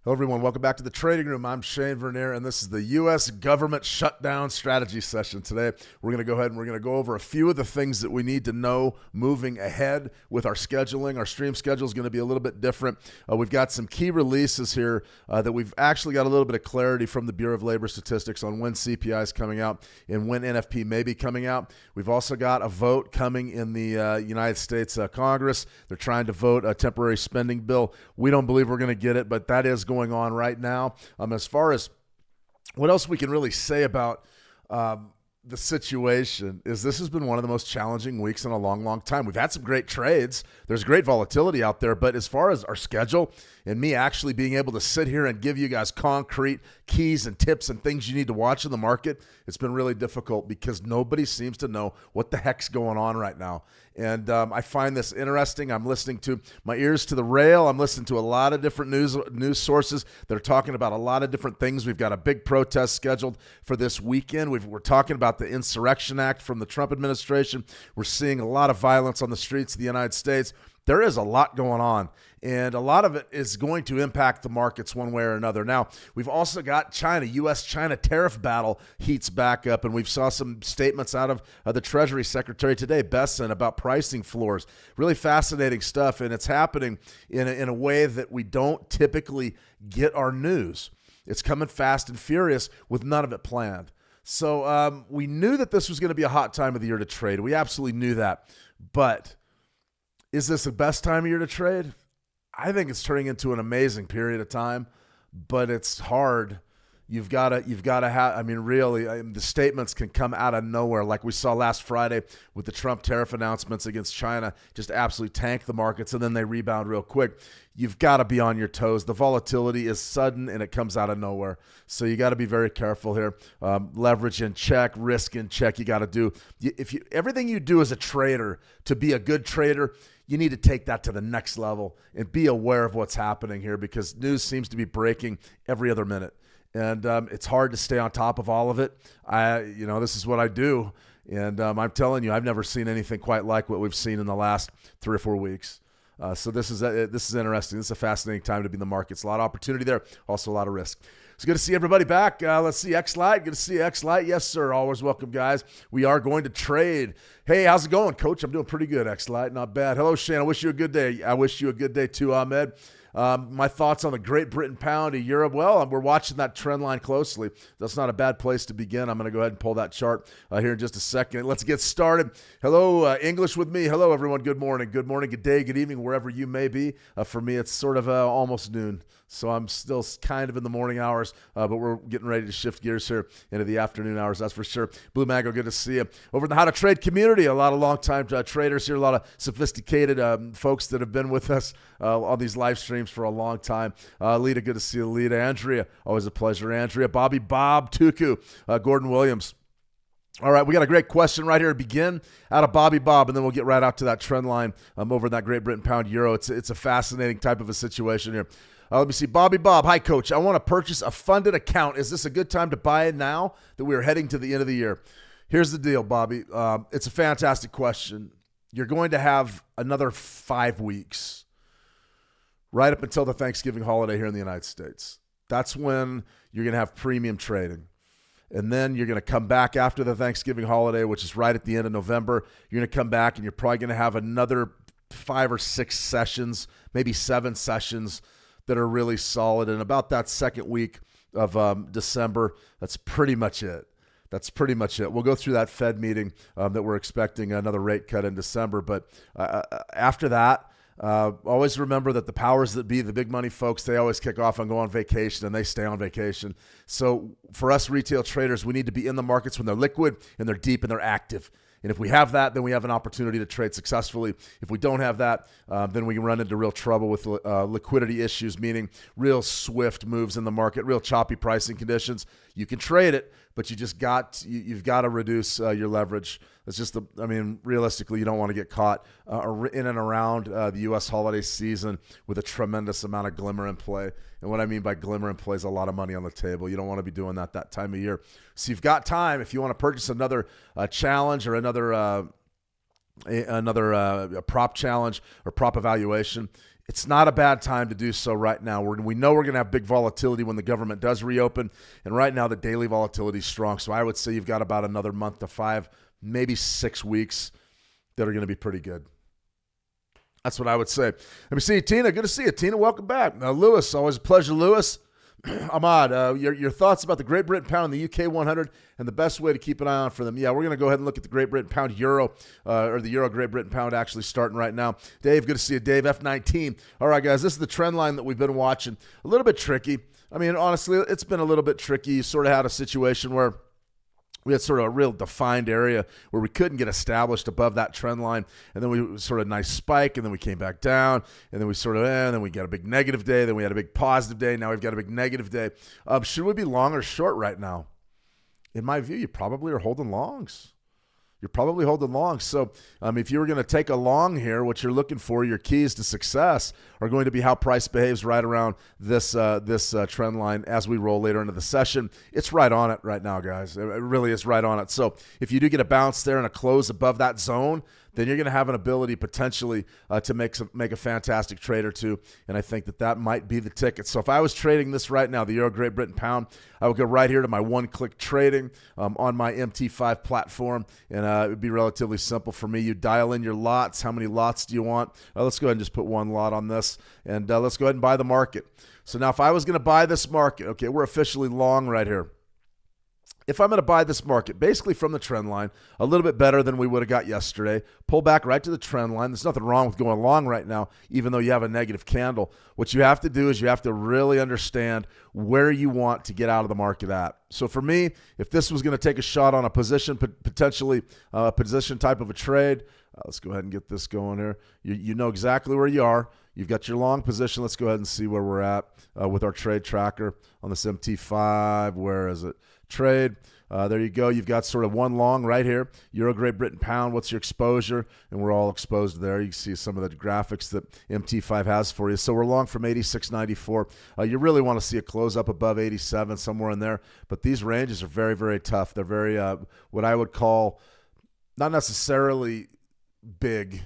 Hello, everyone. Welcome back to the Trading Room. I'm Shane Vernier, and this is the U.S. government shutdown strategy session. Today, we're going to go ahead and we're going to go over a few of the things that we need to know moving ahead with our scheduling. Our stream schedule is going to be a little bit different. We've got some key releases here that we've actually got a little bit of clarity from the Bureau of Labor Statistics on when CPI is coming out and when NFP may be coming out. We've also got a vote coming in the United States Congress. They're trying to vote a temporary spending bill. We don't believe we're going to get it, but that is going on right now. As far as what else we can really say about the situation is this has been one of the most challenging weeks in a long, long time. We've had some great trades. There's great volatility out there, but as far as our schedule and me actually being able to sit here and give you guys concrete keys and tips and things you need to watch in the market, it's been really difficult because nobody seems to know what the heck's going on right now. And I find this interesting. I'm listening to my ears to the rail. I'm listening to a lot of different news sources that are talking about a lot of different things. We've got a big protest scheduled for this weekend. We're talking about the Insurrection Act from the Trump administration. We're seeing a lot of violence on the streets of the United States. There is a lot going on, and a lot of it is going to impact the markets one way or another. Now, we've also got China. U.S.-China tariff battle heats back up, and we've saw some statements out of the Treasury Secretary today, Besson, about pricing floors. Really fascinating stuff, and it's happening in a way that we don't typically get our news. It's coming fast and furious with none of it planned. So we knew that this was going to be a hot time of the year to trade. We absolutely knew that, but is this the best time of year to trade? I think it's turning into an amazing period of time, but it's hard. You've got to have, really, the statements can come out of nowhere. Like we saw last Friday with the Trump tariff announcements against China, just absolutely tank the markets, and then they rebound real quick. You've got to be on your toes. The volatility is sudden, and it comes out of nowhere. So you got to be very careful here. Leverage in check, risk in check. You got to do, everything you do as a trader to be a good trader, you need to take that to the next level and be aware of what's happening here because news seems to be breaking every other minute. And it's hard to stay on top of all of it. This is what I do. And I'm telling you, I've never seen anything quite like what we've seen in the last 3 or 4 weeks. So this is interesting. This is a fascinating time to be in the markets. A lot of opportunity there, also a lot of risk. It's good to see everybody back. Let's see X-Light. Good to see X-Light. Yes, sir. Always welcome, guys. We are going to trade. Hey, how's it going, Coach? I'm doing pretty good, X-Light. Not bad. Hello, Shane. I wish you a good day. I wish you a good day too, Ahmed. My thoughts on the Great Britain pound, a euro. Well, we're watching that trend line closely. That's not a bad place to begin. I'm going to go ahead and pull that chart here in just a second. Let's get started. Hello, English with me. Hello, everyone. Good morning. Good morning, good day, good evening, wherever you may be. For me, it's sort of almost noon. So I'm still kind of in the morning hours, but we're getting ready to shift gears here into the afternoon hours, that's for sure. Blue Mango, good to see you. Over in the How to Trade community, a lot of long-time traders here, a lot of sophisticated folks that have been with us on these live streams for a long time. Lita, good to see you. Lita, Andrea, always a pleasure. Andrea, Bobby, Bob, Tuku, Gordon Williams. All right, we got a great question right here to begin out of Bobby Bob, and then we'll get right out to that trend line over in that Great Britain pound euro. It's a fascinating type of a situation here. Let me see. Bobby Bob, hi, Coach. I want to purchase a funded account. Is this a good time to buy it now that we are heading to the end of the year? Here's the deal, Bobby. It's a fantastic question. You're going to have another 5 weeks right up until the Thanksgiving holiday here in the United States. That's when you're going to have premium trading. And then you're going to come back after the Thanksgiving holiday, which is right at the end of November. You're going to come back, and you're probably going to have another 5 or 6 sessions, maybe 7 sessions that are really solid. And about that second week of December, that's pretty much it. We'll go through that Fed meeting that we're expecting another rate cut in December. But after that, always remember that the powers that be, the big money folks, they always kick off and go on vacation, and they stay on vacation. So for us retail traders, we need to be in the markets when they're liquid and they're deep and they're active. And if we have that, then we have an opportunity to trade successfully. If we don't have that, then we can run into real trouble with liquidity issues, meaning real swift moves in the market, real choppy pricing conditions. You can trade it, but you've got to reduce your leverage. It's just realistically, you don't want to get caught in and around the U.S. holiday season with a tremendous amount of glimmer in play. And what I mean by glimmer in play is a lot of money on the table. You don't want to be doing that time of year. So you've got time if you want to purchase another challenge or another prop challenge or prop evaluation. it's not a bad time to do so right now. We know we're going to have big volatility when the government does reopen, and right now the daily volatility is strong. So I would say you've got about another month to 5, maybe 6 weeks that are going to be pretty good. That's what I would say. Let me see you, Tina. Good to see you, Tina. Welcome back. Now, Lewis, always a pleasure, Lewis. Ahmad, your thoughts about the Great Britain pound and the UK 100 and the best way to keep an eye on for them. Yeah, we're going to go ahead and look at the Great Britain pound euro, or the euro Great Britain pound actually starting right now. Dave, good to see you, Dave. F19. All right, guys, this is the trend line that we've been watching. A little bit tricky. I mean, honestly, it's been a little bit tricky. You sort of had a situation where we had sort of a real defined area where we couldn't get established above that trend line, and then we sort of nice spike, and then we came back down, and then we sort of, and then we got a big negative day, then we had a big positive day, now we've got a big negative day. Should we be long or short right now? In my view, you probably are holding longs. You're probably holding long. So if you were going to take a long here, what you're looking for, your keys to success are going to be how price behaves right around this trend line as we roll later into the session. It's right on it right now, guys. It really is right on it. So if you do get a bounce there and a close above that zone, then you're going to have an ability potentially to make a fantastic trade or two, and I think that might be the ticket. So if I was trading this right now, the Euro Great Britain Pound, I would go right here to my one-click trading on my MT5 platform, and it would be relatively simple for me. You dial in your lots. How many lots do you want? Let's go ahead and just put one lot on this, and let's go ahead and buy the market. So now if I was going to buy this market, okay, we're officially long right here. If I'm going to buy this market, basically from the trend line, a little bit better than we would have got yesterday, pull back right to the trend line. There's nothing wrong with going long right now, even though you have a negative candle. What you have to do is you have to really understand where you want to get out of the market at. So for me, if this was going to take a shot on a position, potentially a position type of a trade, let's go ahead and get this going here. You know exactly where you are. You've got your long position. Let's go ahead and see where we're at with our trade tracker on this MT5. Where is it? Trade. There you go. You've got sort of one long right here. Euro Great Britain pound. What's your exposure? And we're all exposed there. You can see some of the graphics that MT5 has for you. So we're long from 86.94. You really want to see a close up above 87, somewhere in there. But these ranges are very, very tough. They're very what I would call not necessarily big.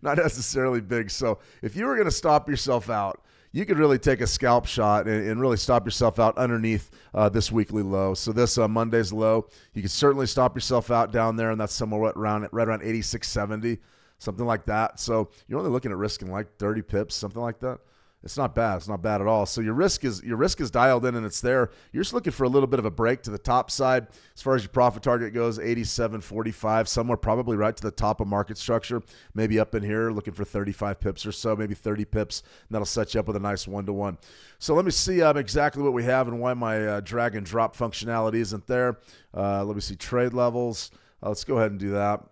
Not necessarily big. So if you were going to stop yourself out, you could really take a scalp shot and really stop yourself out underneath this weekly low. So this Monday's low, you can certainly stop yourself out down there, and that's somewhere right around 86.70, something like that. So you're only looking at risking like 30 pips, something like that. It's not bad. It's not bad at all. So your risk is dialed in and it's there. You're just looking for a little bit of a break to the top side. As far as your profit target goes, 87.45, somewhere probably right to the top of market structure. Maybe up in here looking for 35 pips or so, maybe 30 pips, and that'll set you up with a nice one-to-one. So let me see exactly what we have and why my drag and drop functionality isn't there. Let me see trade levels. Let's go ahead and do that.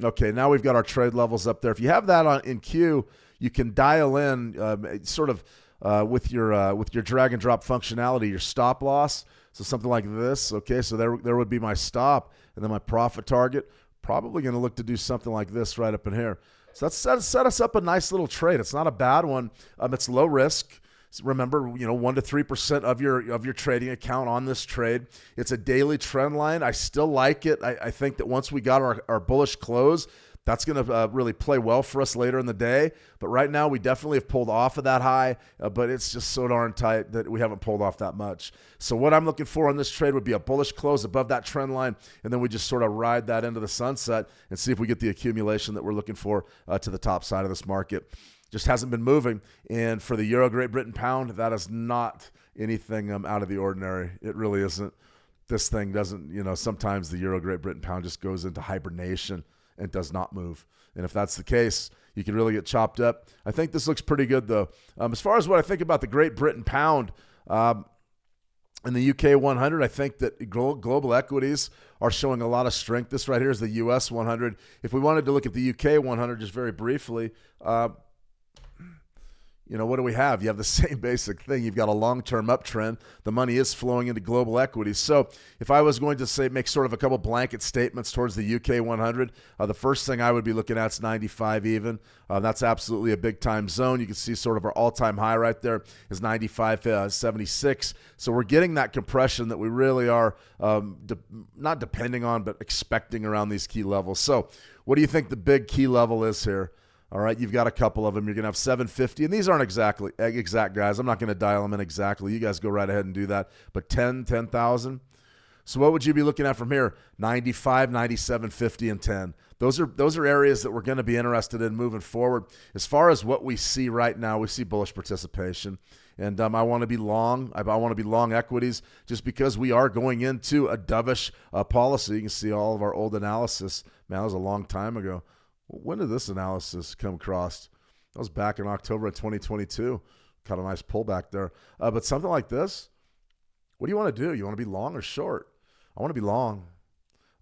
Okay, now we've got our trade levels up there. If you have that in queue, you can dial in with your drag and drop functionality, your stop loss. So something like this. Okay, so there would be my stop, and then my profit target. Probably going to look to do something like this right up in here. So that's set us up a nice little trade. It's not a bad one. It's low risk. Remember, 1 to 3% of your trading account on this trade. It's a daily trend line. I still like it. I think that once we got our bullish close, that's going to really play well for us later in the day. But right now, we definitely have pulled off of that high, but it's just so darn tight that we haven't pulled off that much. So what I'm looking for on this trade would be a bullish close above that trend line, and then we just sort of ride that into the sunset and see if we get the accumulation that we're looking for to the top side of this market. Just hasn't been moving. And for the Euro Great Britain pound, that is not anything out of the ordinary. It really isn't. This thing doesn't, sometimes the Euro Great Britain pound just goes into hibernation and does not move. And if that's the case, you can really get chopped up. I think this looks pretty good, though. As far as what I think about the Great Britain pound and the UK 100, I think that global equities are showing a lot of strength. This right here is the US 100. If we wanted to look at the UK 100 just very briefly, what do we have? You have the same basic thing. You've got a long-term uptrend. The money is flowing into global equities. So if I was going to make sort of a couple blanket statements towards the UK 100, the first thing I would be looking at is 95 even. That's absolutely a big-time zone. You can see sort of our all-time high right there is 95.76. So we're getting that compression that we really are not depending on, but expecting around these key levels. So what do you think the big key level is here? All right, you've got a couple of them. You're going to have 750, and these aren't exact guys. I'm not going to dial them in exactly. You guys go right ahead and do that. But 10,000. So what would you be looking at from here? 95, 97, 50, and 10. Those are areas that we're going to be interested in moving forward. As far as what we see right now, we see bullish participation. And I want to be long. I want to be long equities just because we are going into a dovish policy. You can see all of our old analysis. Man, that was a long time ago. When did this analysis come across? That was back in October of 2022. Kind of a nice pullback there. But something like this, what do you want to do? You want to be long or short? I want to be long.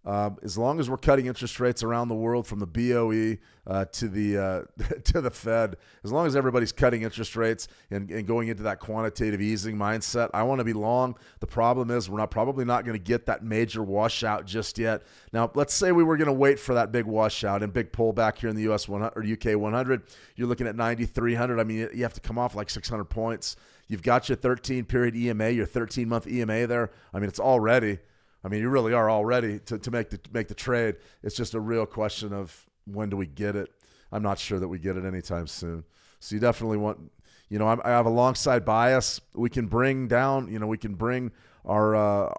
As long as we're cutting interest rates around the world from the BOE to the Fed, as long as everybody's cutting interest rates and going into that quantitative easing mindset, I want to be long. The problem is we're probably not going to get that major washout just yet. Now, let's say we were going to wait for that big washout and big pullback here in the US 100 or UK 100. You're looking at 9,300. I mean, you have to come off like 600 points. You've got your 13-period EMA, your 13-month EMA there. I mean, it's all ready. I mean, you really are all ready to make the trade. It's just a real question of when do we get it. I'm not sure that we get it anytime soon. So you definitely want, I have a long side bias. We can bring down, we can bring our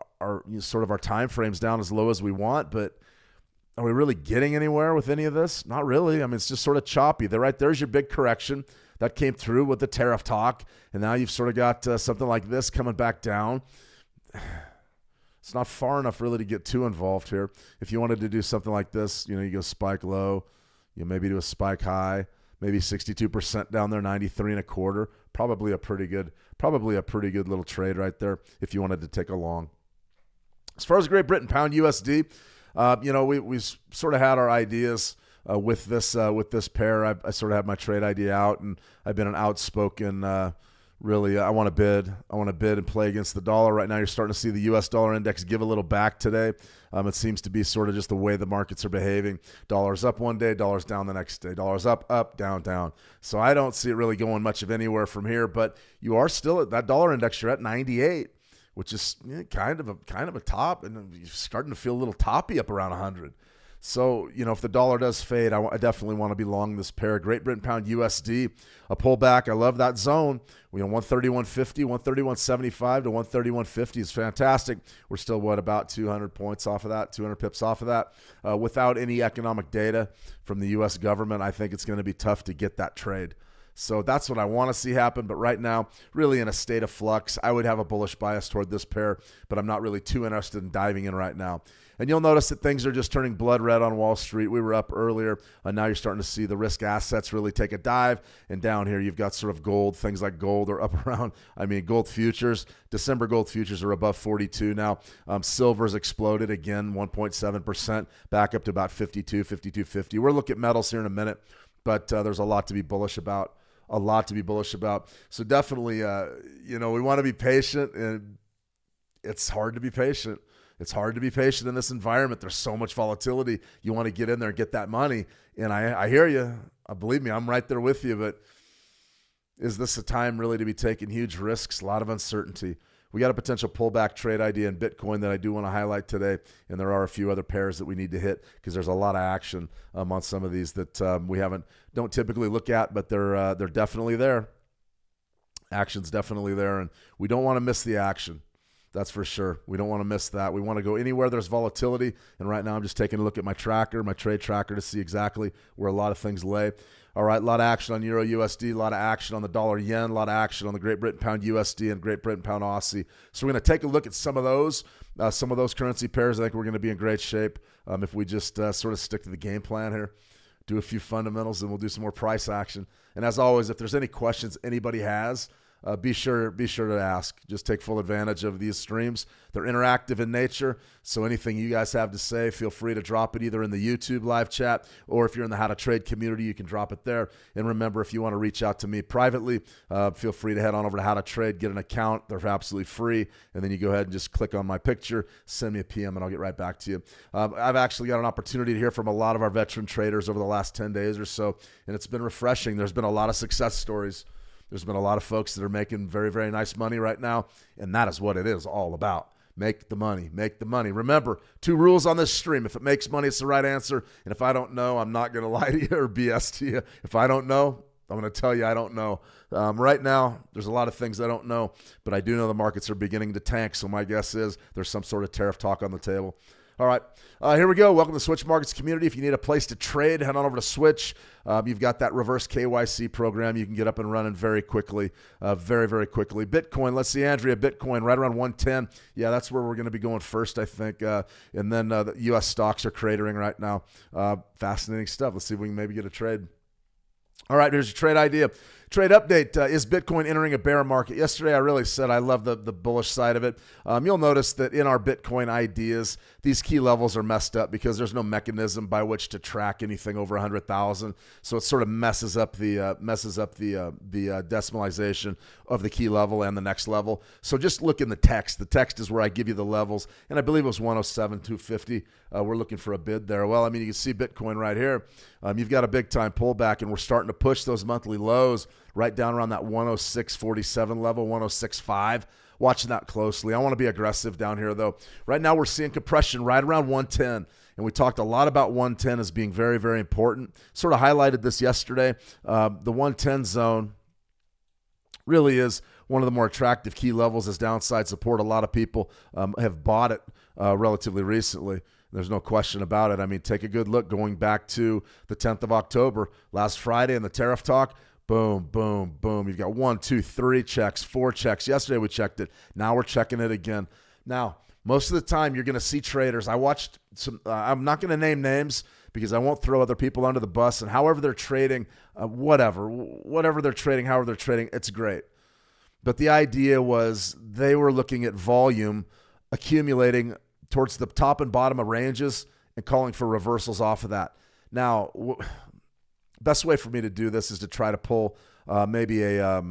sort of our time frames down as low as we want, but are we really getting anywhere with any of this? Not really. I mean, it's just sort of choppy. There's your big correction that came through with the tariff talk, and now you've sort of got something like this coming back down. It's not far enough really to get too involved here. If you wanted to do something like this, you go spike low, maybe do a spike high, maybe 62% down there, 93 and a quarter. Probably a pretty good little trade right there if you wanted to take a long. As far as Great Britain pound USD, we sort of had our ideas with this pair. I sort of had my trade idea out, and I've been an outspoken. Really, I want to bid and play against the dollar. Right now, you're starting to see the U.S. dollar index give a little back today. It seems to be sort of just the way the markets are behaving. Dollar's up one day, dollar's down the next day. Dollar's up, down, down. So I don't see it really going much of anywhere from here. But you are still at that dollar index. You're at 98, which is kind of a top, and you're starting to feel a little toppy up around 100. So, if the dollar does fade, I definitely want to be long this pair. Great Britain pound USD, a pullback. I love that zone. 131.50, 131.75 to 131.50 is fantastic. We're still, about 200 points off of that, 200 pips off of that. Without any economic data from the U.S. government, I think it's going to be tough to get that trade. So that's what I want to see happen. But right now, really in a state of flux, I would have a bullish bias toward this pair, but I'm not really too interested in diving in right now. And you'll notice that things are just turning blood red on Wall Street. We were up earlier, and now you're starting to see the risk assets really take a dive. And down here, you've got sort of gold. Things like gold are up around, gold futures. December gold futures are above 42 now. Silver's exploded again, 1.7%, back up to about 52, 52.50. We'll look at metals here in a minute, but there's a lot to be bullish about. So definitely, we want to be patient, and it's hard to be patient. It's hard to be patient in this environment. There's so much volatility. You want to get in there and get that money. And I hear you. Believe me, I'm right there with you. But is this a time really to be taking huge risks? A lot of uncertainty. We got a potential pullback trade idea in Bitcoin that I do want to highlight today. And there are a few other pairs that we need to hit because there's a lot of action on some of these that we don't typically look at, but they're definitely there. Action's definitely there, and we don't want to miss the action. That's for sure. We don't want to miss that. We want to go anywhere there's volatility. And right now I'm just taking a look at my trade tracker to see exactly where a lot of things lay. All right, a lot of action on Euro USD, a lot of action on the dollar yen, a lot of action on the Great Britain pound USD and Great Britain pound Aussie. So we're going to take a look at some of those currency pairs. I think we're going to be in great shape if we just sort of stick to the game plan here, do a few fundamentals, and we'll do some more price action. And as always, if there's any questions anybody has, be sure to ask. Just take full advantage of these streams. They're interactive in nature, so anything you guys have to say, feel free to drop it either in the YouTube live chat, or if you're in the How to Trade community, you can drop it there. And remember, if you want to reach out to me privately, feel free to head on over to How to Trade, get an account. They're absolutely free, and then you go ahead and just click on my picture, send me a PM, and I'll get right back to you. I've actually got an opportunity to hear from a lot of our veteran traders over the last 10 days or so, and it's been refreshing. There's been a lot of success stories. There's been a lot of folks that are making very, very nice money right now, and that is what it is all about. Make the money. Make the money. Remember, 2 rules on this stream. If it makes money, it's the right answer. And if I don't know, I'm not going to lie to you or BS to you. If I don't know, I'm going to tell you I don't know. Right now, there's a lot of things I don't know, but I do know the markets are beginning to tank. So my guess is there's some sort of tariff talk on the table. All right, here we go. Welcome to the Switch Markets community. If you need a place to trade, head on over to Switch. You've got that reverse KYC program. You can get up and running very quickly, very, very quickly. Bitcoin, let's see, Andrea, Bitcoin right around 110. Yeah, that's where we're going to be going first, I think. And then the U.S. stocks are cratering right now. Fascinating stuff. Let's see if we can maybe get a trade. All right, here's your trade idea. Trade update. Is Bitcoin entering a bear market? Yesterday, I really said I love the bullish side of it. You'll notice that in our Bitcoin ideas, these key levels are messed up because there's no mechanism by which to track anything over 100,000. So it sort of messes up the decimalization of the key level and the next level. So just look in the text. The text is where I give you the levels, and I believe it was 107,250. We're looking for a bid there. Well, I mean, you can see Bitcoin right here. You've got a big time pullback, and we're starting to push those monthly lows right down around that 106.47 level, 106.5. Watching that closely. I want to be aggressive down here, though. Right now, we're seeing compression right around 110, and we talked a lot about 110 as being very, very important. Sort of highlighted this yesterday. The 110 zone really is one of the more attractive key levels as downside support. A lot of people have bought it relatively recently. There's no question about it. I mean, take a good look going back to the 10th of October, last Friday in the tariff talk. Boom, boom, boom. You've got 1, 2, 3 checks, 4 checks. Yesterday we checked it. Now we're checking it again. Now, most of the time you're going to see traders. I watched some, I'm not going to name names because I won't throw other people under the bus. And however they're trading, whatever they're trading, however they're trading, it's great. But the idea was they were looking at volume accumulating towards the top and bottom of ranges and calling for reversals off of that. Now, best way for me to do this is to try to pull maybe a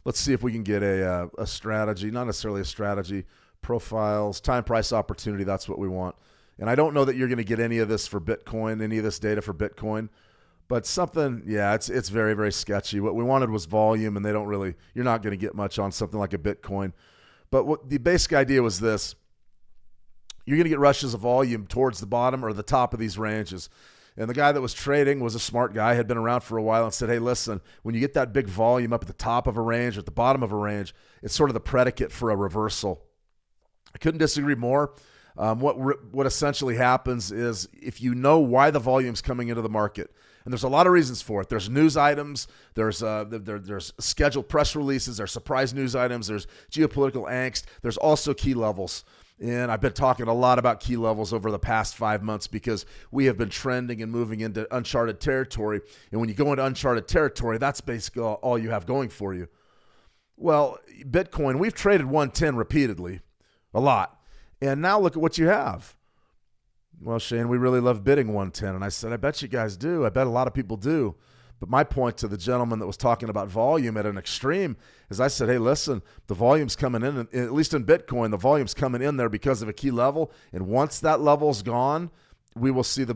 let's see if we can get a strategy, not necessarily a strategy, profiles, time price opportunity. That's what we want. And I don't know that you're going to get any of this for Bitcoin, any of this data for Bitcoin, but something, yeah, it's very, very sketchy. What we wanted was volume, and you're not going to get much on something like a Bitcoin. But what the basic idea was this: you're going to get rushes of volume towards the bottom or the top of these ranges. And the guy that was trading was a smart guy, had been around for a while, and said, hey, listen, when you get that big volume up at the top of a range or at the bottom of a range, it's sort of the predicate for a reversal. I couldn't disagree more. What essentially happens is if you know why the volume's coming into the market, and there's a lot of reasons for it. There's news items, there's scheduled press releases, there's surprise news items, there's geopolitical angst, there's also key levels. And I've been talking a lot about key levels over the past 5 months because we have been trending and moving into uncharted territory. And when you go into uncharted territory, that's basically all you have going for you. Well, Bitcoin, we've traded 110 repeatedly, a lot. And now look at what you have. Well, Shane, we really love bidding 110. And I said, I bet you guys do. I bet a lot of people do. But my point to the gentleman that was talking about volume at an extreme is I said, hey, listen, the volume's coming in, at least in Bitcoin, the volume's coming in there because of a key level. And once that level's gone, we'll see the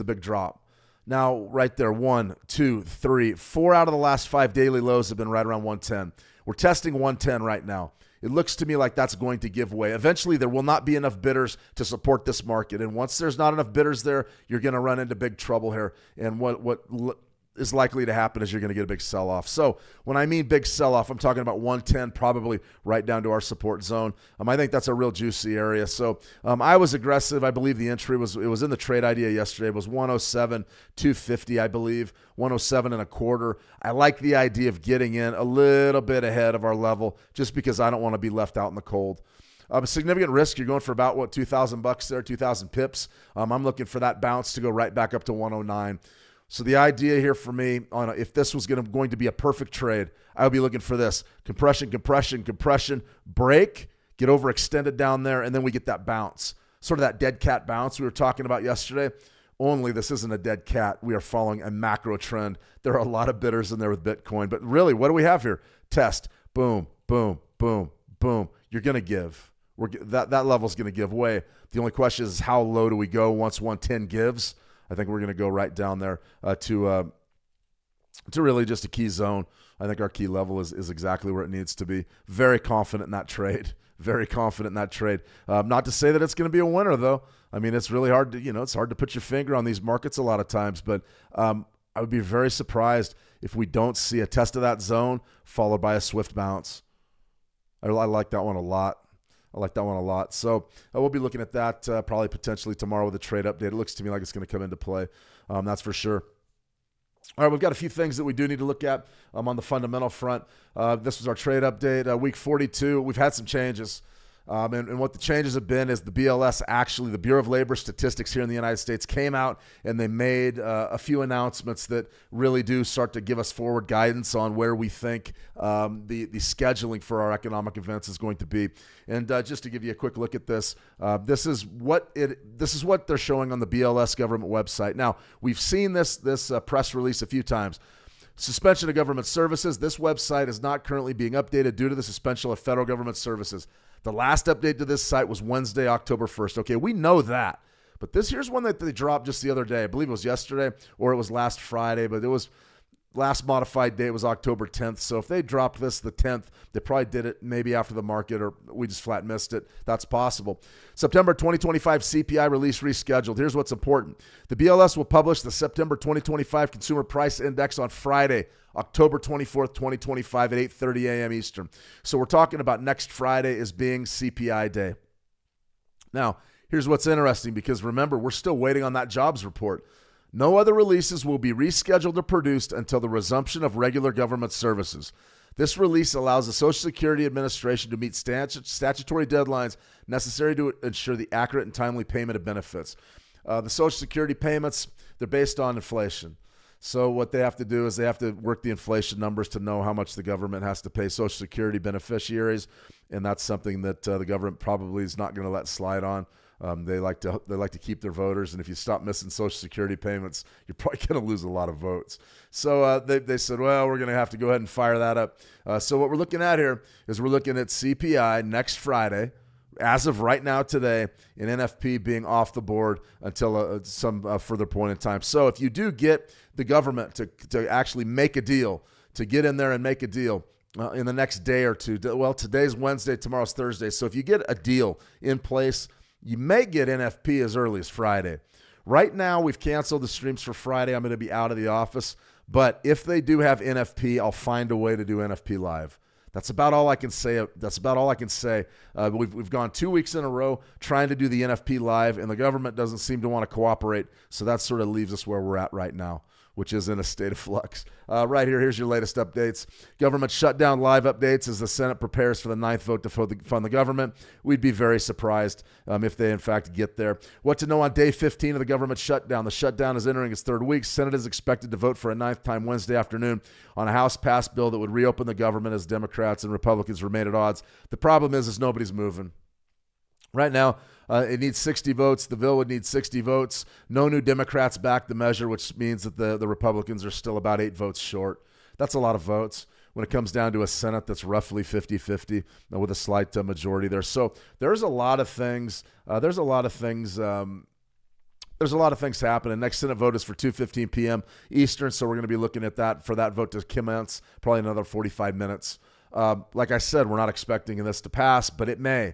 big drop. Now, right there, 1, 2, 3, 4 out of the last 5 daily lows have been right around 110. We're testing 110 right now. It looks to me like that's going to give way. Eventually, there will not be enough bidders to support this market. And once there's not enough bidders there, you're going to run into big trouble here. And what is likely to happen is you're going to get a big sell-off. So when I mean big sell-off, I'm talking about 110, probably right down to our support zone. I think that's a real juicy area. So I was aggressive. I believe the entry was in the trade idea yesterday. It was 107.250, I believe, 107.25. I like the idea of getting in a little bit ahead of our level just because I don't want to be left out in the cold. A significant risk. You're going for about, $2,000 there, 2,000 pips. I'm looking for that bounce to go right back up to 109. So the idea here for me, if this was going to be a perfect trade, I would be looking for this. Compression, compression, compression, break, get overextended down there, and then we get that bounce. Sort of that dead cat bounce we were talking about yesterday. Only this isn't a dead cat. We are following a macro trend. There are a lot of bidders in there with Bitcoin. But really, what do we have here? Test. Boom, boom, boom, boom. You're going to give. That level's going to give way. The only question is how low do we go once 110 gives? I think we're going to go right down there to really just a key zone. I think our key level is exactly where it needs to be. Very confident in that trade. very confident in that trade. Not to say that it's going to be a winner, though. I mean, it's really hard to, it's hard to put your finger on these markets a lot of times, but I would be very surprised if we don't see a test of that zone followed by a swift bounce. I like that one a lot. So we'll be looking at that probably potentially tomorrow with a trade update. It looks to me like it's going to come into play. That's for sure. All right, we've got a few things that we do need to look at on the fundamental front. This was our trade update, week 42. We've had some changes. And what the changes have been is the BLS, actually the Bureau of Labor Statistics here in the United States, came out and they made a few announcements that really do start to give us forward guidance on where we think the scheduling for our economic events is going to be. And just to give you a quick look at this, this is what they're showing on the BLS government website. Now, we've seen this press release a few times. Suspension of government services. This website is not currently being updated due to the suspension of federal government services. The last update to this site was Wednesday, October 1st. Okay, we know that. But here's one that they dropped just the other day. I believe it was yesterday or it was last Friday, but it was last modified date was October 10th. So if they dropped this the 10th, they probably did it maybe after the market or we just flat missed it. That's possible. September 2025 CPI release rescheduled. Here's what's important. The BLS will publish the September 2025 Consumer Price Index on Friday, October 24th, 2025 at 8:30 a.m. Eastern. So we're talking about next Friday as being CPI day. Now, here's what's interesting because remember, we're still waiting on that jobs report. No other releases will be rescheduled or produced until the resumption of regular government services. This release allows the Social Security Administration to meet statutory deadlines necessary to ensure the accurate and timely payment of benefits. The Social Security payments, they're based on inflation. So what they have to do is they have to work the inflation numbers to know how much the government has to pay Social Security beneficiaries, and that's something that the government probably is not going to let slide on. They like to keep their voters, and if you stop missing Social Security payments, you're probably going to lose a lot of votes. So they said, well, we're going to have to go ahead and fire that up. So what we're looking at here is we're looking at CPI next Friday, as of right now today, and NFP being off the board until some further point in time. So if you do get the government to actually make a deal, to get in there and make a deal in the next day or two, well, today's Wednesday, tomorrow's Thursday. So if you get a deal in place, you may get NFP as early as Friday. Right now, we've canceled the streams for Friday. I'm going to be out of the office. But if they do have NFP, I'll find a way to do NFP live. That's about all I can say. We've gone 2 weeks in a row trying to do the NFP live, and the government doesn't seem to want to cooperate. So that sort of leaves us where we're at right now, which is in a state of flux. Right here, here's your latest updates. Government shutdown live updates as the Senate prepares for the 9th vote to fund the government. We'd be very surprised if they, in fact, get there. What to know on day 15 of the government shutdown. The shutdown is entering its third week. Senate is expected to vote for a 9th time Wednesday afternoon on a House-passed bill that would reopen the government as Democrats and Republicans remain at odds. The problem is nobody's moving. Right now, it needs 60 votes. The bill would need 60 votes. No new Democrats back the measure, which means that the Republicans are still about 8 votes short. That's a lot of votes when it comes down to a Senate that's roughly 50-50 with a slight majority there. So there's a lot of things. There's a lot of things happening. Next Senate vote is for 2:15 p.m. Eastern, so we're going to be looking at that for that vote to commence probably another 45 minutes. Like I said, we're not expecting this to pass, but it may.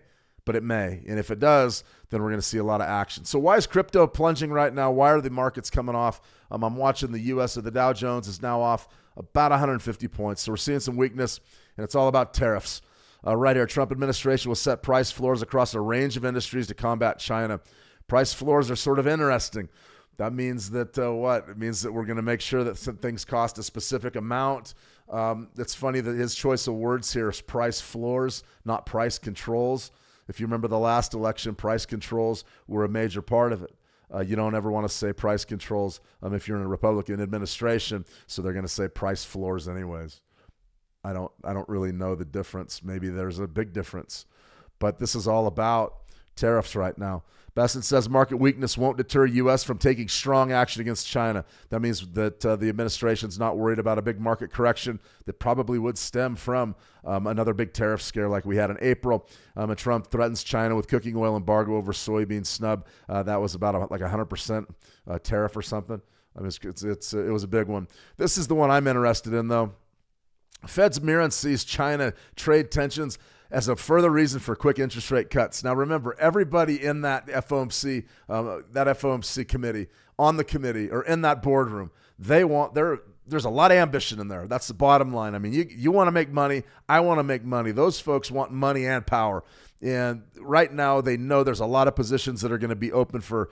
And if it does, then we're going to see a lot of action. So why is crypto plunging right now? Why are the markets coming off? I'm watching the U.S. or the Dow Jones is now off about 150 points. So we're seeing some weakness, and it's all about tariffs. Right here, Trump administration will set price floors across a range of industries to combat China. Price floors are sort of interesting. That means that what? It means that we're going to make sure that some things cost a specific amount. It's funny that his choice of words here is price floors, not price controls. If you remember the last election, price controls were a major part of it. You don't ever want to say price controls if you're in a Republican administration, so they're going to say price floors anyways. I don't really know the difference. Maybe there's a big difference. But this is all about tariffs right now. Besson says market weakness won't deter U.S. from taking strong action against China. That means that the administration's not worried about a big market correction that probably would stem from another big tariff scare like we had in April. And Trump threatens China with cooking oil embargo over soybean snub. That was about like 100% tariff or something. I mean, it was a big one. This is the one I'm interested in, though. Fed's mirror sees China trade tensions as a further reason for quick interest rate cuts. Now, remember, everybody in that FOMC committee, on the committee, or in that boardroom, there's a lot of ambition in there. That's the bottom line. I mean, you want to make money. I want to make money. Those folks want money and power. And right now, they know there's a lot of positions that are going to be open for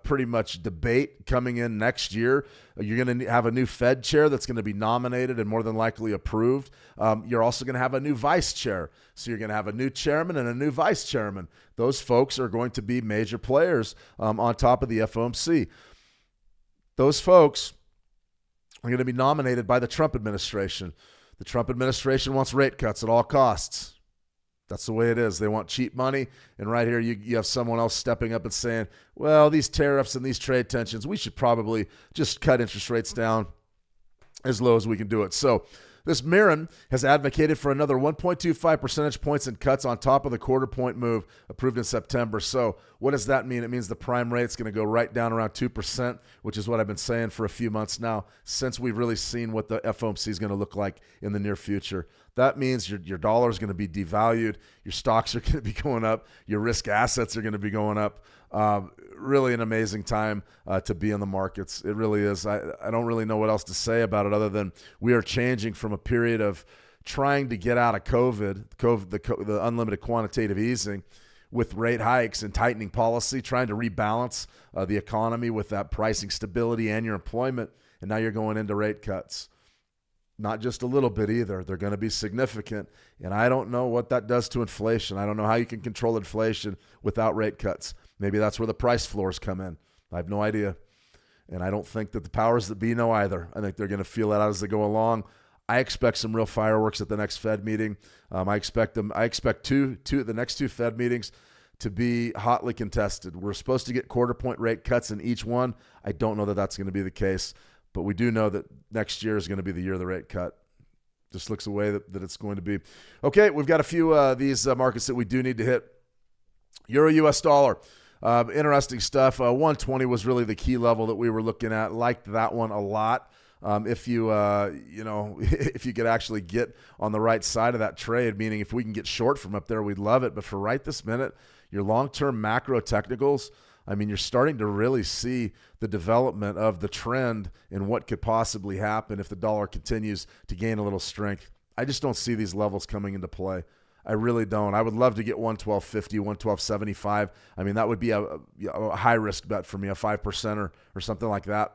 pretty much debate coming in next year. You're going to have a new Fed chair that's going to be nominated and more than likely approved. You're also going to have a new vice chair. So you're going to have a new chairman and a new vice chairman. Those folks are going to be major players on top of the FOMC. Those folks are going to be nominated by the Trump administration. The Trump administration wants rate cuts at all costs. That's the way it is. They want cheap money. And right here, you have someone else stepping up and saying, well, these tariffs and these trade tensions, we should probably just cut interest rates down as low as we can do it. So this Mirren has advocated for another 1.25 percentage points in cuts on top of the quarter point move approved in September. So what does that mean? It means the prime rate's going to go right down around 2%, which is what I've been saying for a few months now, since we've really seen what the FOMC is going to look like in the near future. That means your dollar is going to be devalued, your stocks are going to be going up, your risk assets are going to be going up. Really an amazing time to be in the markets. It really is. I don't really know what else to say about it other than we are changing from a period of trying to get out of the unlimited quantitative easing with rate hikes and tightening policy, trying to rebalance the economy with that pricing stability and your employment, and now you're going into rate cuts. Not just a little bit either. They're going to be significant, and I don't know what that does to inflation. I don't know how you can control inflation without rate cuts. Maybe that's where the price floors come in. I have no idea, and I don't think that the powers that be know either. I think they're going to feel that out as they go along. I expect some real fireworks at the next Fed meeting. I expect the next two Fed meetings to be hotly contested. We're supposed to get quarter point rate cuts in each one. I don't know that that's going to be the case. But we do know that next year is going to be the year of the rate cut. Just looks the way that it's going to be. Okay, we've got a few of these markets that we do need to hit. Euro US dollar. Interesting stuff. 120 was really the key level that we were looking at. Liked that one a lot. If you if you could actually get on the right side of that trade, meaning if we can get short from up there, we'd love it. But for right this minute, your long-term macro technicals, I mean, you're starting to really see the development of the trend in what could possibly happen if the dollar continues to gain a little strength. I just don't see these levels coming into play. I really don't. I would love to get 112.50, 112.75. I mean, that would be a high-risk bet for me, a 5% or something like that.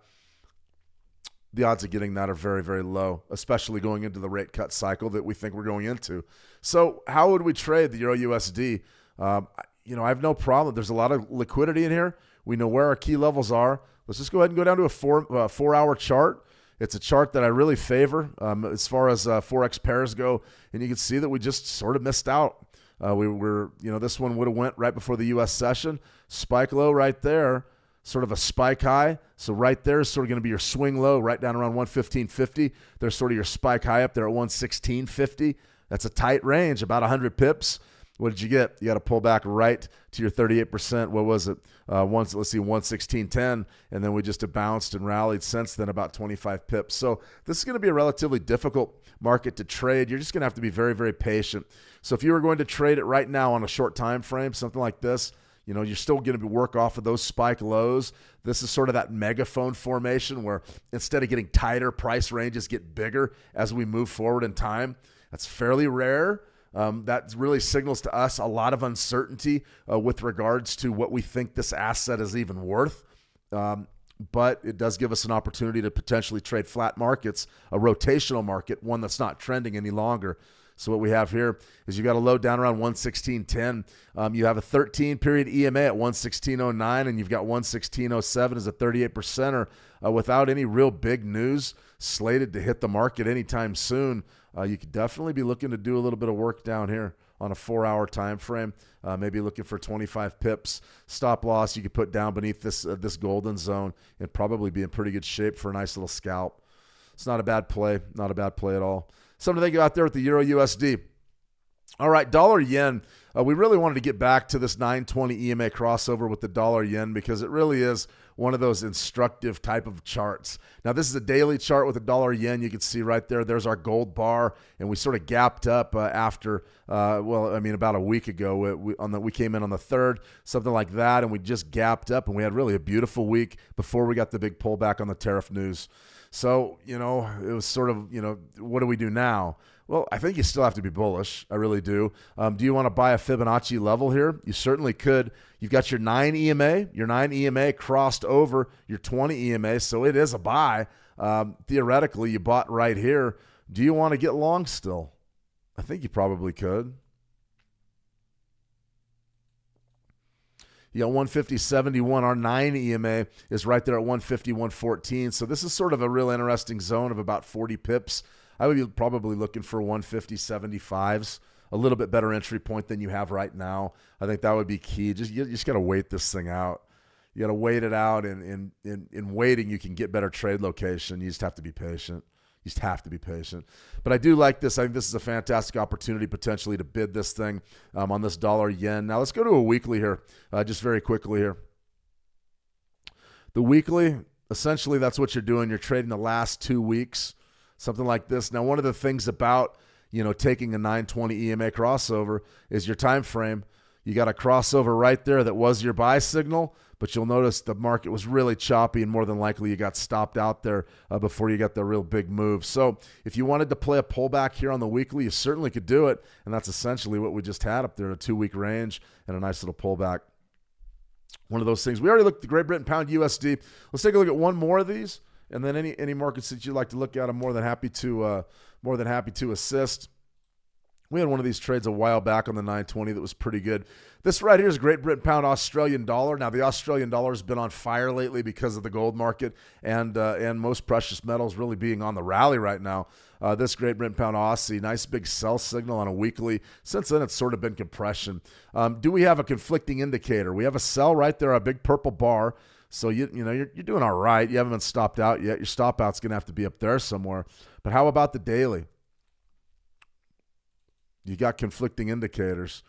The odds of getting that are very, very low, especially going into the rate cut cycle that we think we're going into. So how would we trade the Euro USD? I have no problem. There's a lot of liquidity in here. We know where our key levels are. Let's just go ahead and go down to a four-hour chart. It's a chart that I really favor as far as Forex pairs go, and you can see that we just sort of missed out. This one would have went right before the U.S. session. Spike low right there, sort of a spike high. So right there is sort of going to be your swing low right down around 115.50. There's sort of your spike high up there at 116.50. That's a tight range, about 100 pips. What did you get? You got to pull back right to your 38%. What was it? 116.10, and then we just have bounced and rallied since then about 25 pips. So this is going to be a relatively difficult market to trade. You're just going to have to be very, very patient. So if you were going to trade it right now on a short time frame, something like this, you're still going to work off of those spike lows. This is sort of that megaphone formation where instead of getting tighter, price ranges get bigger as we move forward in time. That's fairly rare. That really signals to us a lot of uncertainty with regards to what we think this asset is even worth. But it does give us an opportunity to potentially trade flat markets, a rotational market, one that's not trending any longer. So what we have here is you got a low down around 116.10. You have a 13-period EMA at 116.09, and you've got 116.07 as a 38%er without any real big news slated to hit the market anytime soon. You could definitely be looking to do a little bit of work down here on a 4-hour time frame, maybe looking for 25 pips. Stop loss you could put down beneath this golden zone and probably be in pretty good shape for a nice little scalp. It's not a bad play, not a bad play at all. Something to think about there with the Euro USD. All right, dollar yen. We really wanted to get back to this 920 EMA crossover with the dollar yen because it really is one of those instructive type of charts. Now, this is a daily chart with the dollar yen. You can see right there, there's our gold bar, and we sort of gapped up after, about a week ago. We came in on the 3rd, something like that, and we just gapped up, and we had really a beautiful week before we got the big pullback on the tariff news. So, it was sort of, what do we do now? Well, I think you still have to be bullish. I really do. Do you want to buy a Fibonacci level here? You certainly could. You've got your 9 EMA. Your 9 EMA crossed over your 20 EMA, so it is a buy. Theoretically, you bought right here. Do you want to get long still? I think you probably could. You got 150.71. Our 9 EMA is right there at 150.114. So this is sort of a real interesting zone of about 40 pips. I would be probably looking for 150.75s, a little bit better entry point than you have right now. I think that would be key. You just got to wait this thing out. You got to wait it out, and in waiting, you can get better trade location. You just have to be patient. But I do like this. I think this is a fantastic opportunity potentially to bid this thing on this dollar yen. Now let's go to a weekly here, just very quickly here. The weekly, essentially, that's what you're doing. You're trading the last 2 weeks. Something like this. Now, one of the things about, taking a 920 EMA crossover is your time frame. You got a crossover right there that was your buy signal, but you'll notice the market was really choppy, and more than likely you got stopped out there before you got the real big move. So if you wanted to play a pullback here on the weekly, you certainly could do it, and that's essentially what we just had up there, a 2-week range and a nice little pullback. One of those things. We already looked at the Great Britain Pound USD. Let's take a look at one more of these. And then any markets that you'd like to look at, I'm more than happy to assist. We had one of these trades a while back on the 920 that was pretty good. This right here is Great Britain Pound Australian dollar. Now, the Australian dollar has been on fire lately because of the gold market and most precious metals really being on the rally right now. This Great Britain Pound Aussie, nice big sell signal on a weekly. Since then, it's sort of been compression. Do we have a conflicting indicator? We have a sell right there, a big purple bar. So you're doing all right. You haven't been stopped out yet. Your stop out's going to have to be up there somewhere. But how about the daily? You got conflicting indicators.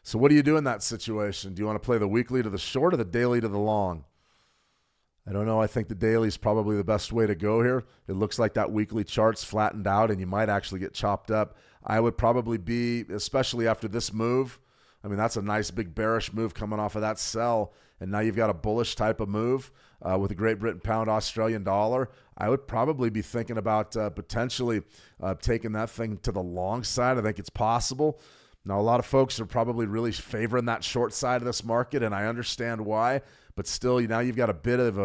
So what do you do in that situation? Do you want to play the weekly to the short or the daily to the long? I don't know. I think the daily is probably the best way to go here. It looks like that weekly chart's flattened out and you might actually get chopped up. I would probably be, especially after this move, that's a nice big bearish move coming off of that sell. And now you've got a bullish type of move with the Great Britain Pound Australian dollar. I would probably be thinking about potentially taking that thing to the long side. I think it's possible. Now, a lot of folks are probably really favoring that short side of this market, and I understand why. But still, now you've got a bit of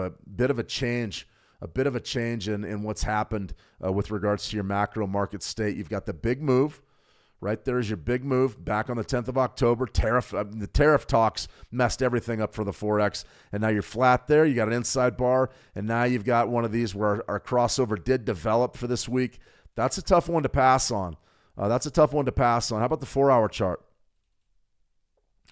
a change in what's happened with regards to your macro market state. You've got the big move. Right there is your big move back on the 10th of October. The tariff talks messed everything up for the Forex, and now you're flat there. You got an inside bar, and now you've got one of these where our crossover did develop for this week. That's a tough one to pass on. How about the 4-hour chart?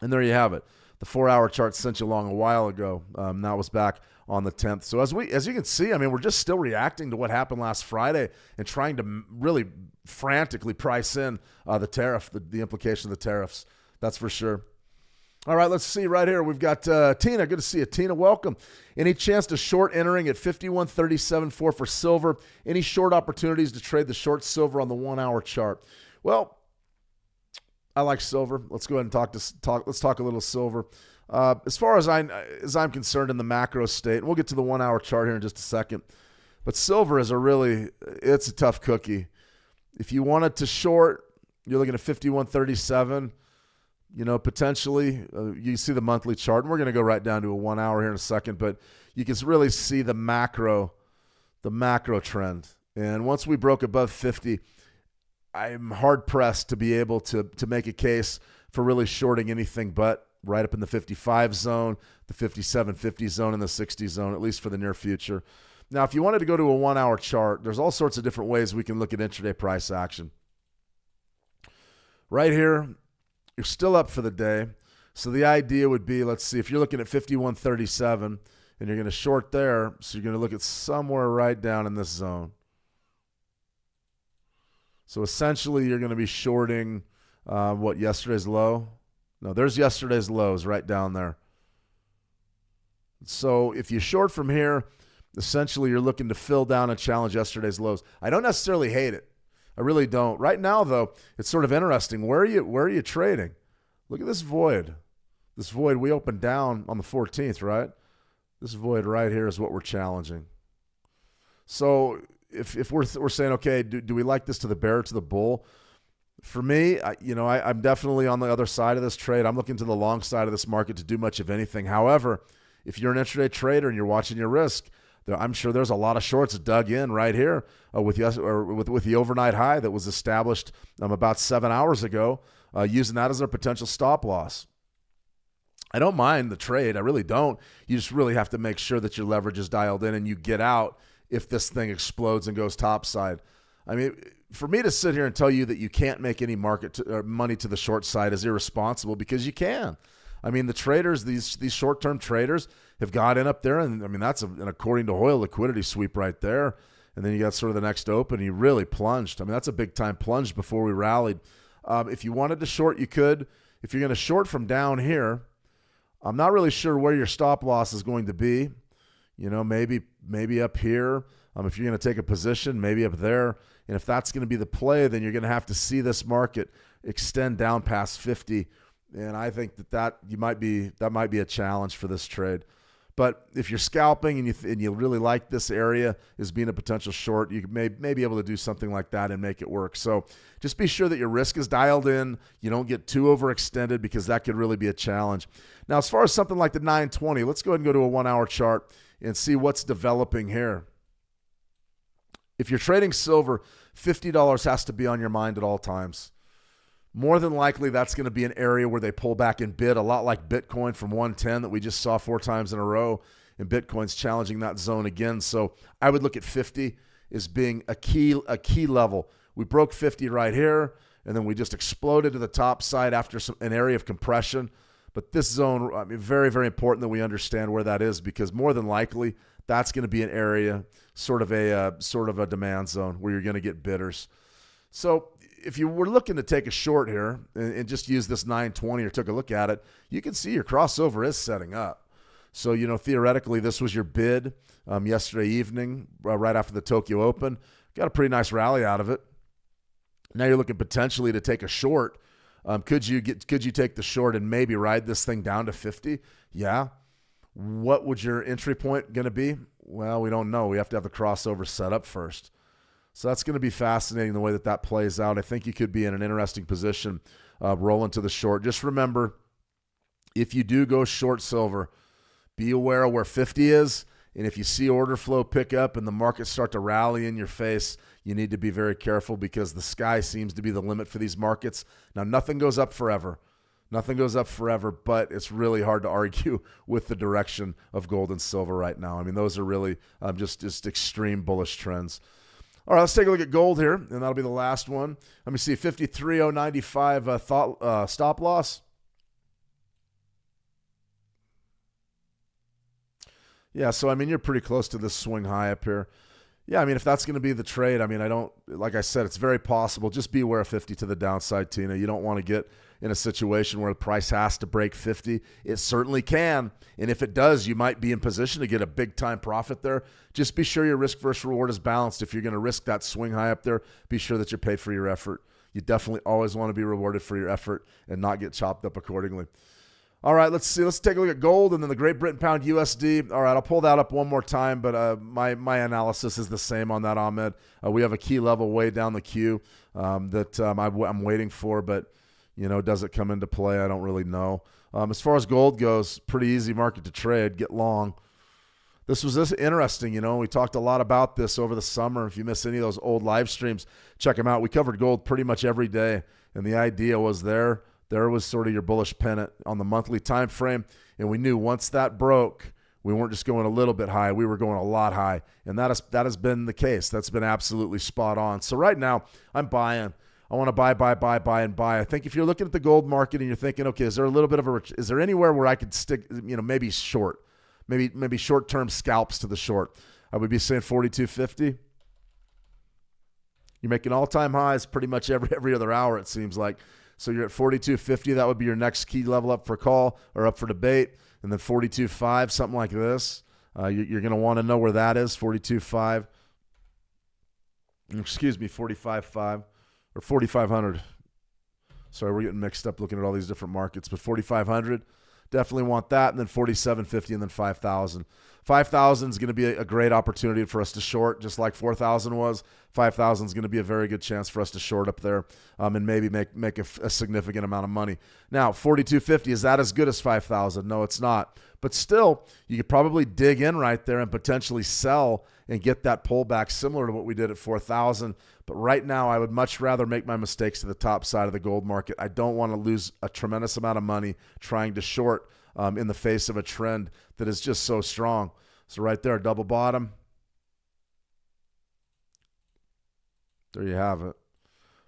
And there you have it. The 4-hour chart sent you along a while ago. Now it was back on the 10th. So as you can see, we're just still reacting to what happened last Friday and trying to really frantically price in the tariff, the implication of the tariffs. That's for sure. All right, let's see right here. We've got Tina. Good to see you. Tina, welcome. Any chance to short entering at 51.37.4 for silver? Any short opportunities to trade the short silver on the 1-hour chart? Well, I like silver. Let's go ahead and let's talk a little silver. As far as I'm concerned in the macro state, and we'll get to the 1-hour chart here in just a second, but silver is it's a tough cookie. If you wanted to short, you're looking at 51.37. Potentially, you see the monthly chart, and we're going to go right down to a 1-hour here in a second, but you can really see the macro trend. And once we broke above 50, I'm hard-pressed to be able to make a case for really shorting anything but right up in the 55 zone, the 57.50 zone, and the 60 zone, at least for the near future. Now, if you wanted to go to a 1-hour chart, there's all sorts of different ways we can look at intraday price action. Right here, you're still up for the day. So the idea would be, let's see, if you're looking at 51.37 and you're going to short there, so you're going to look at somewhere right down in this zone. So essentially, you're going to be shorting yesterday's low. No, there's yesterday's lows right down there. So if you short from here, essentially you're looking to fill down and challenge yesterday's lows. I don't necessarily hate it. I really don't. Right now, though, it's sort of interesting. Where are you trading? Look at this void. This void, we opened down on the 14th, right? This void right here is what we're challenging. So if we're saying, okay, do we like this to the bear or to the bull? For me, I'm definitely on the other side of this trade. I'm looking to the long side of this market to do much of anything. However, if you're an intraday trader and you're watching your risk, I'm sure there's a lot of shorts dug in right here with the overnight high that was established about 7 hours ago, using that as their potential stop loss. I don't mind the trade. I really don't. You just really have to make sure that your leverage is dialed in and you get out if this thing explodes and goes topside. I mean, for me to sit here and tell you that you can't make any money to the short side is irresponsible, because you can. I mean, the traders, these short-term traders have got in up there, and I mean, that's an according to Hoyle liquidity sweep right there. And then you got sort of the next open, he really plunged. I mean, that's a big-time plunge before we rallied. If you wanted to short, you could. If you're going to short from down here, I'm not really sure where your stop loss is going to be. Maybe up here. If you're going to take a position, maybe up there. And if that's going to be the play, then you're going to have to see this market extend down past 50. And I think that might be a challenge for this trade. But if you're scalping and you really like this area as being a potential short, you may be able to do something like that and make it work. So just be sure that your risk is dialed in. You don't get too overextended, because that could really be a challenge. Now, as far as something like the 920, let's go ahead and go to a 1 hour chart and see what's developing here. If you're trading silver, $50 has to be on your mind at all times. More than likely, that's going to be an area where they pull back and bid, a lot like Bitcoin from 110 that we just saw 4 times in a row, and Bitcoin's challenging that zone again. So I would look at 50 as being a key level. We broke 50 right here, and then we just exploded to the top side after an area of compression. But this zone, I mean, very, very important that we understand where that is, because more than likely that's going to be an area, sort of a demand zone where you're going to get bidders. So if you were looking to take a short here and just use this 920 or took a look at it, you can see your crossover is setting up. So, theoretically, this was your bid yesterday evening, right after the Tokyo Open. Got a pretty nice rally out of it. Now you're looking potentially to take a short. Could you take the short and maybe ride this thing down to 50? Yeah. What would your entry point going to be? Well, we don't know. We have to have the crossover set up first. So that's going to be fascinating the way that plays out. I think you could be in an interesting position rolling to the short. Just remember, if you do go short silver, be aware of where 50 is. And if you see order flow pick up and the market start to rally in your face, you need to be very careful, because the sky seems to be the limit for these markets. Now, nothing goes up forever. Nothing goes up forever, but it's really hard to argue with the direction of gold and silver right now. I mean, those are really just extreme bullish trends. All right, let's take a look at gold here, and that'll be the last one. Let me see, 53.095 stop loss. Yeah, so, I mean, you're pretty close to this swing high up here. Yeah, I mean, if that's going to be the trade, I mean, like I said, it's very possible. Just be aware of 50 to the downside, Tina. You don't want to get in a situation where the price has to break 50. It certainly can. And if it does, you might be in position to get a big-time profit there. Just be sure your risk versus reward is balanced. If you're going to risk that swing high up there, be sure that you're paid for your effort. You definitely always want to be rewarded for your effort and not get chopped up accordingly. All right, let's see. Let's take a look at gold and then the Great Britain Pound USD. All right, I'll pull that up one more time, but my analysis is the same on that, Ahmed. We have a key level way down the queue that I'm waiting for, but does it come into play? I don't really know. As far as gold goes, pretty easy market to trade. Get long. This was interesting. We talked a lot about this over the summer. If you missed any of those old live streams, check them out. We covered gold pretty much every day, and the idea was there was sort of your bullish pennant on the monthly time frame, and we knew once that broke, we weren't just going a little bit high, we were going a lot high, and that has been the case. That's been absolutely spot on. So right now, I'm buying. I want to buy, and buy. I think if you're looking at the gold market and you're thinking, okay, is there a little bit of is there anywhere where I could stick, maybe short, maybe short-term scalps to the short? I would be saying 42.50. You're making all-time highs pretty much every other hour, it seems like. So you're at 42.50. That would be your next key level up for call or up for debate. And then 42.5, something like this. You're going to want to know where that is, 42.5. Excuse me, 45.5 or 4,500. Sorry, we're getting mixed up looking at all these different markets. But 4,500, definitely want that. And then 47.50 and then 5,000. 5,000 is going to be a great opportunity for us to short, just like 4,000 was. 5,000 is going to be a very good chance for us to short up there and maybe make a significant amount of money. Now, 42.50, is that as good as 5,000? No, it's not. But still, you could probably dig in right there and potentially sell and get that pullback similar to what we did at 4,000. But right now, I would much rather make my mistakes to the top side of the gold market. I don't want to lose a tremendous amount of money trying to short in the face of a trend that is just so strong. So right there, double bottom. There you have it.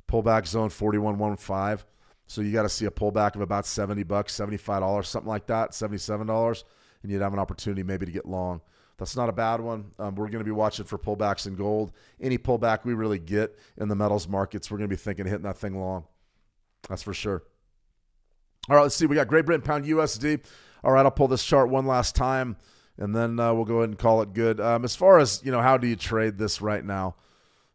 Pullback zone 41.15. So you got to see a pullback of about $70, $75, something like that, $77, and you'd have an opportunity maybe to get long. That's not a bad one. We're going to be watching for pullbacks in gold. Any pullback we really get in the metals markets, we're going to be thinking of hitting that thing long. That's for sure. All right, let's see. We got Great Britain Pound USD. All right, I'll pull this chart one last time, and then we'll go ahead and call it good. As far as, how do you trade this right now?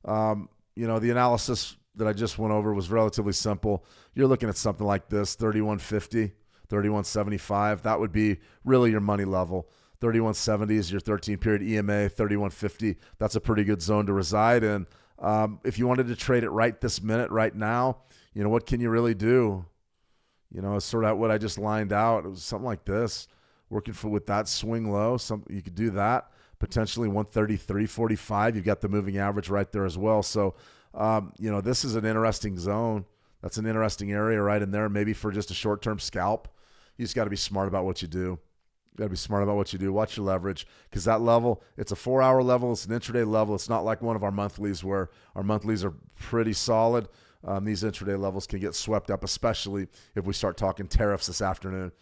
The analysis that I just went over was relatively simple. You're looking at something like this, 31.50, 31.75. That would be really your money level. 31.70 is your 13-period EMA, 31.50. That's a pretty good zone to reside in. If you wanted to trade it right this minute, right now, what can you really do? It's sort of what I just lined out. It was something like this, working with that swing low. You could do that. Potentially 133.45. You've got the moving average right there as well. So, this is an interesting zone. That's an interesting area right in there, maybe for just a short-term scalp. You just got to be smart about what you do. You got to be smart about what you do. Watch your leverage, because that level, it's a 4-hour level. It's an intraday level. It's not like one of our monthlies where our monthlies are pretty solid. These intraday levels can get swept up, especially if we start talking tariffs this afternoon.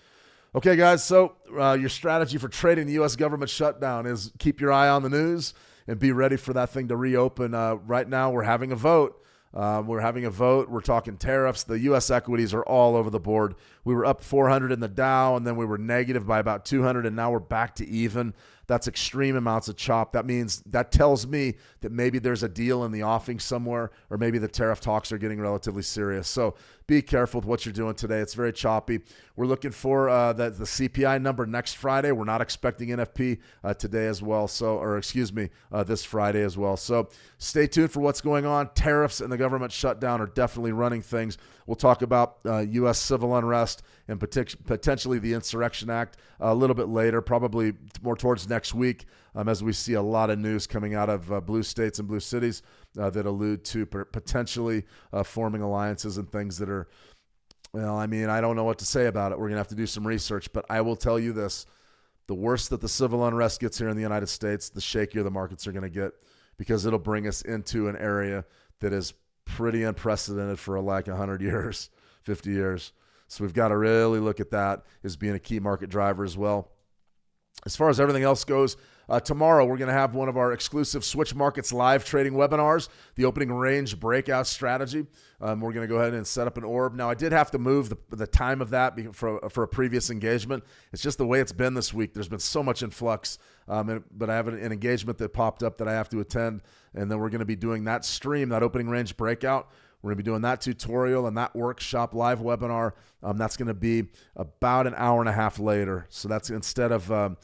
Okay, guys, so your strategy for trading the U.S. government shutdown is keep your eye on the news and be ready for that thing to reopen. Right now, we're having a vote. We're talking tariffs. The U.S. equities are all over the board. We were up 400 in the Dow, and then we were negative by about 200, and now we're back to even. That's extreme amounts of chop. That tells me that maybe there's a deal in the offing somewhere, or maybe the tariff talks are getting relatively serious. So be careful with what you're doing today. It's very choppy. We're looking for the CPI number next Friday. We're not expecting NFP today as well. This Friday as well. So stay tuned for what's going on. Tariffs and the government shutdown are definitely running things. We'll talk about U.S. civil unrest and potentially the Insurrection Act a little bit later, probably more towards next week, as we see a lot of news coming out of blue states and blue cities that allude to potentially forming alliances and things that are, I don't know what to say about it. We're going to have to do some research, but I will tell you this. The worse that the civil unrest gets here in the United States, the shakier the markets are going to get, because it'll bring us into an area that is pretty unprecedented for like 100 years, 50 years. So we've got to really look at that as being a key market driver as well. As far as everything else goes, tomorrow we're going to have one of our exclusive Switch Markets live trading webinars, the opening range breakout strategy. We're going to go ahead and set up an orb. Now, I did have to move the time of that for a previous engagement. It's just the way it's been this week. There's been so much influx, but I have an engagement that popped up that I have to attend, and then we're going to be doing that stream, that opening range breakout. We're going to be doing that tutorial and that workshop live webinar. That's going to be about an hour and a half later. So that's instead of 10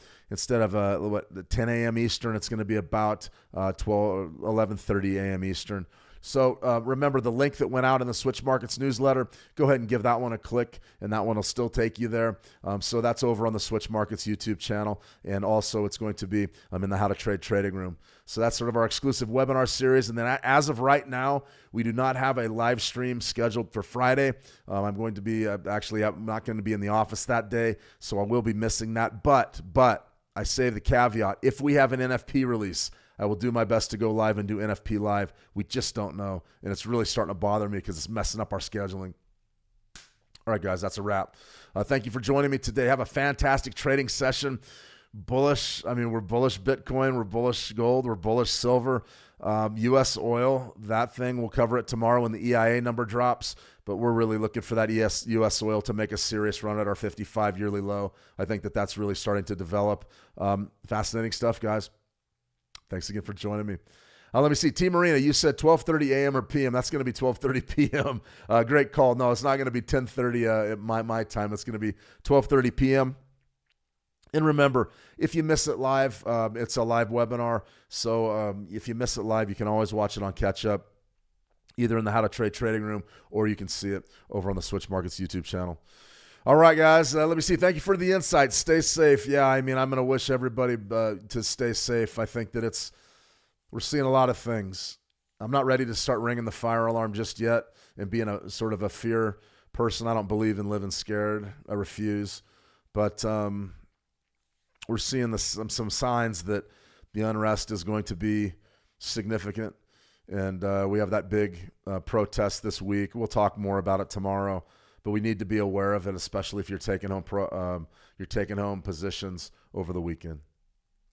a.m. Eastern, it's going to be about 11:30 a.m. Eastern. So remember the link that went out in the Switch Markets newsletter. Go ahead and give that one a click, and that one will still take you there. So that's over on the Switch Markets YouTube channel, and also it's going to be in the How to Trade trading room. So that's sort of our exclusive webinar series. And then as of right now, we do not have a live stream scheduled for Friday. I'm going to be I'm not going to be in the office that day, so I will be missing that. But I say the caveat: if we have an NFP release, I will do my best to go live and do NFP live. We just don't know, and it's really starting to bother me because it's messing up our scheduling. All right, guys, that's a wrap. Thank you for joining me today. Have a fantastic trading session. bullish. I mean, we're bullish Bitcoin, we're bullish gold, we're bullish silver. U.S. oil, that thing, we'll cover it tomorrow when the EIA number drops, but we're really looking for that U.S. oil to make a serious run at our 55 yearly low. I think that that's really starting to develop. Fascinating stuff, guys. Thanks again for joining me. Let me see. T. Marina, you said 12:30 a.m. or p.m. That's going to be 12:30 p.m. Great call. No, it's not going to be 10:30 at my time. It's going to be 12:30 p.m. And remember, if you miss it live, it's a live webinar. So if you miss it live, you can always watch it on catch up, either in the How to Trade trading room, or you can see it over on the Switch Markets YouTube channel. All right, guys, let me see. Thank you for the insight. Stay safe. Yeah, I mean, I'm going to wish everybody to stay safe. I think that we're seeing a lot of things. I'm not ready to start ringing the fire alarm just yet and being a sort of a fear person. I don't believe in living scared. I refuse. But we're seeing some signs that the unrest is going to be significant. And we have that big protest this week. We'll talk more about it tomorrow. But we need to be aware of it, especially if you're taking home positions over the weekend.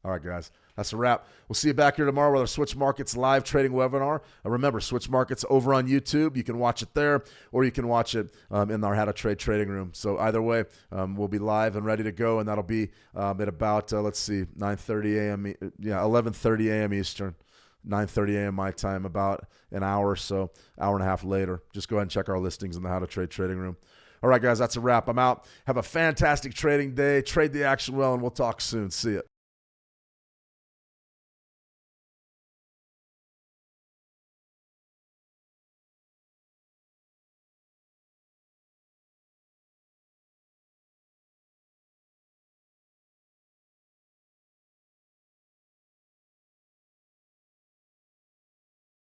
All right, guys, that's a wrap. We'll see you back here tomorrow with our Switch Markets live trading webinar. Remember, Switch Markets over on YouTube. You can watch it there, or you can watch it in our How to Trade trading room. So either way, we'll be live and ready to go, and that'll be at about, 9:30 a.m. 11:30 a.m. Eastern, 9:30 a.m. my time, about an hour or so, hour and a half later. Just go ahead and check our listings in the How to Trade trading room. All right, guys, that's a wrap. I'm out. Have a fantastic trading day. Trade the action well, and we'll talk soon. See ya.